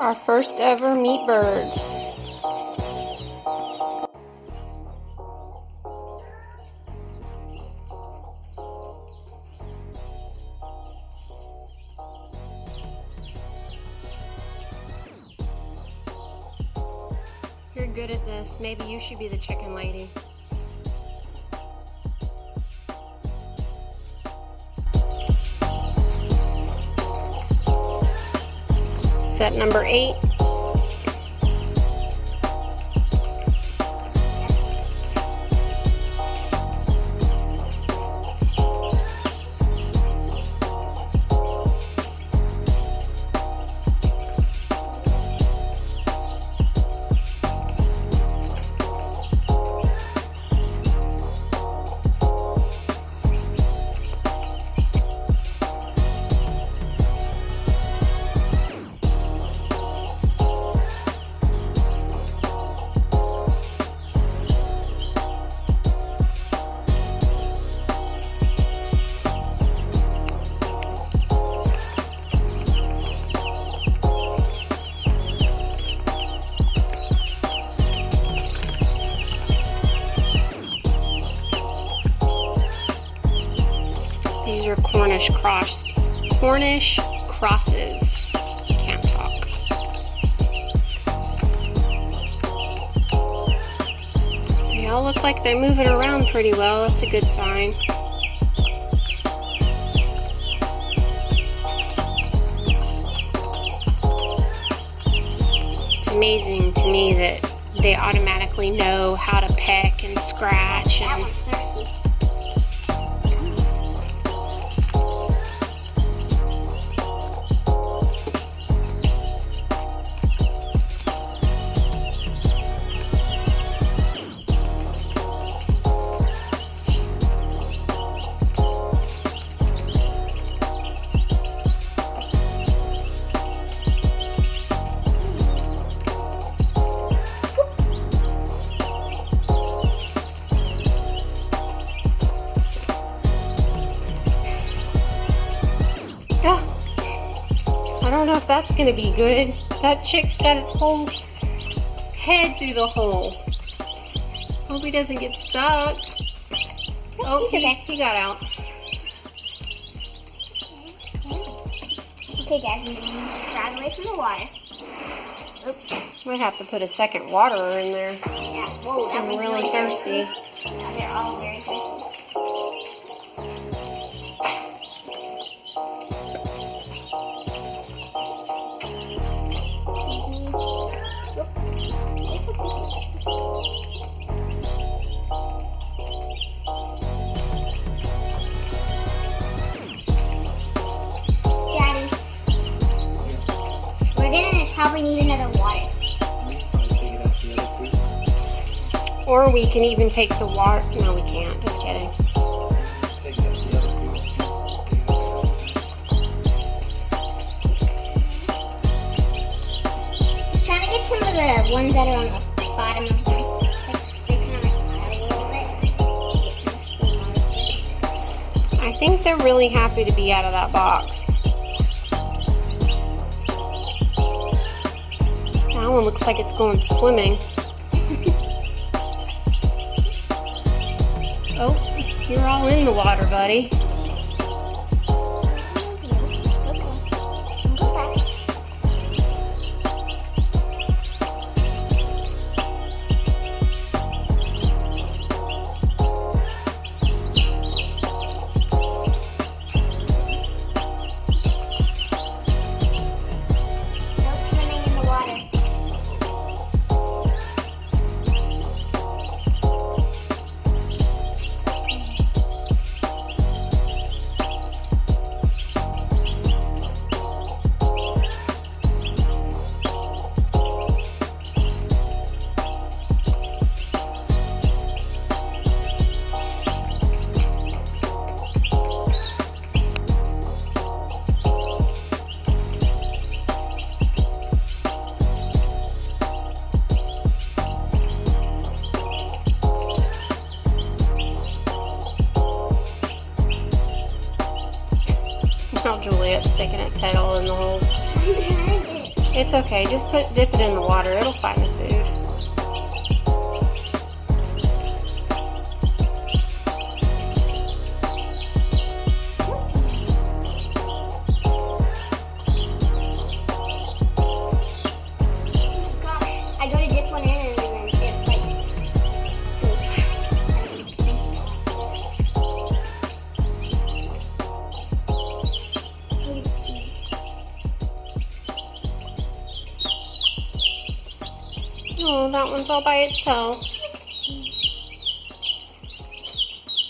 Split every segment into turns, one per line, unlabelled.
Our first ever meat birds. You're good at this. Maybe you should be the chicken lady. Set number 8. These are Cornish crosses. Can't talk. They all look like they're moving around pretty well. That's a good sign. It's amazing to me that they automatically know how to peck and scratch.
That one's thirsty.
I don't know if that's gonna be good. That chick's got his whole head through the hole. Hope he doesn't get stuck. Oh, he got out.
Okay guys, I'm going to drive away from the water. Oops.
Might have to put a second waterer in there.
Yeah, whoa,
I'm really thirsty.
Yeah, they're all very thirsty. Daddy, we're gonna probably need another water.
Or we can even take the water. No, we can't. Just kidding.
Just trying to get some of the ones that are on the bottom of them. They kind of like pile a little bit.
I think they're really happy to be out of that box. That one looks like it's going swimming. Oh, you're all in the water, buddy. Now Juliet's sticking its head all in the hole.
I'm trying to get it.
It's okay. Just dip it in the water. It'll find the food.
Gosh, I go to dip one in and then it like
Oh, that one's all by itself.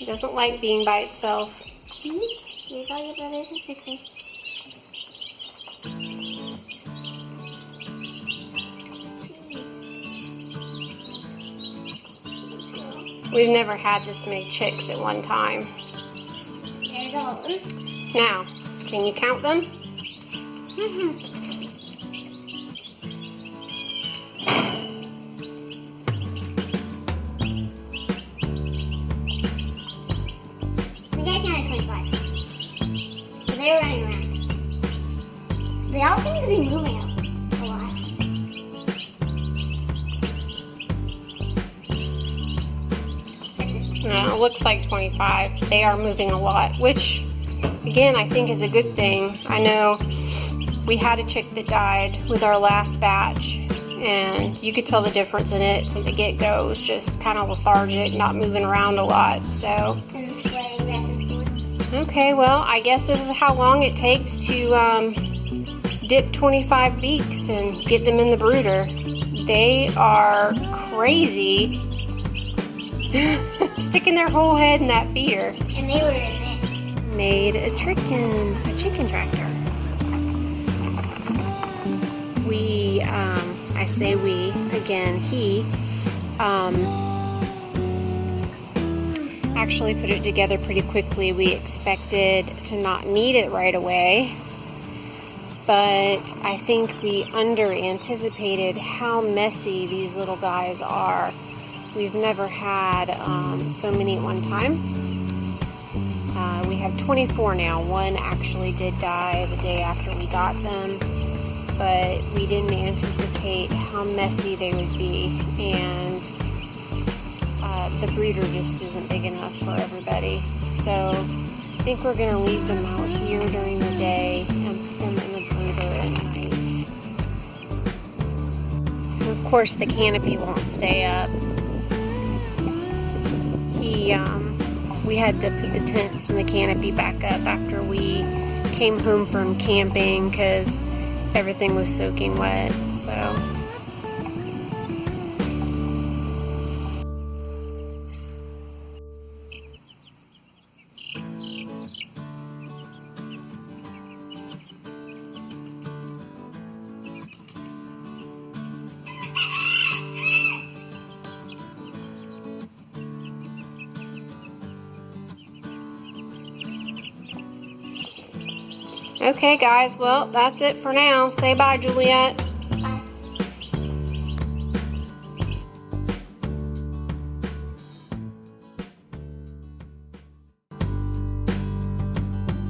It doesn't like being by itself.
See? Here's all your brothers and sisters.
We've never had this many chicks at one time.
There's all of them.
Now, can you count them?
I think I counted 25. So they were running around. They all seem to be moving a lot.
No, it looks like 25. They are moving a lot, which, again, I think is a good thing. I know we had a chick that died with our last batch, and you could tell the difference in it from the get-go. It was just kind of lethargic, not moving around a lot, so.
And swaying back and forth.
Okay, well, I guess this is how long it takes to dip 25 beaks and get them in the brooder. They are crazy. Sticking their whole head in that feeder.
And they were in this.
Made a chicken tractor. We, I say we, again, he, actually put it together pretty quickly. We expected to not need it right away, but I think we under anticipated how messy these little guys are. We've never had so many at one time. We have 24 now. One actually did die the day after we got them, but we didn't anticipate how messy they would be, and the breeder just isn't big enough for everybody. So I think we're going to leave them out here during the day and put them in the brooder at night. And of course, the canopy won't stay up. We had to put the tents and the canopy back up after we came home from camping because everything was soaking wet, so. Okay, guys, well, that's it for now. Say bye, Juliet.
Bye.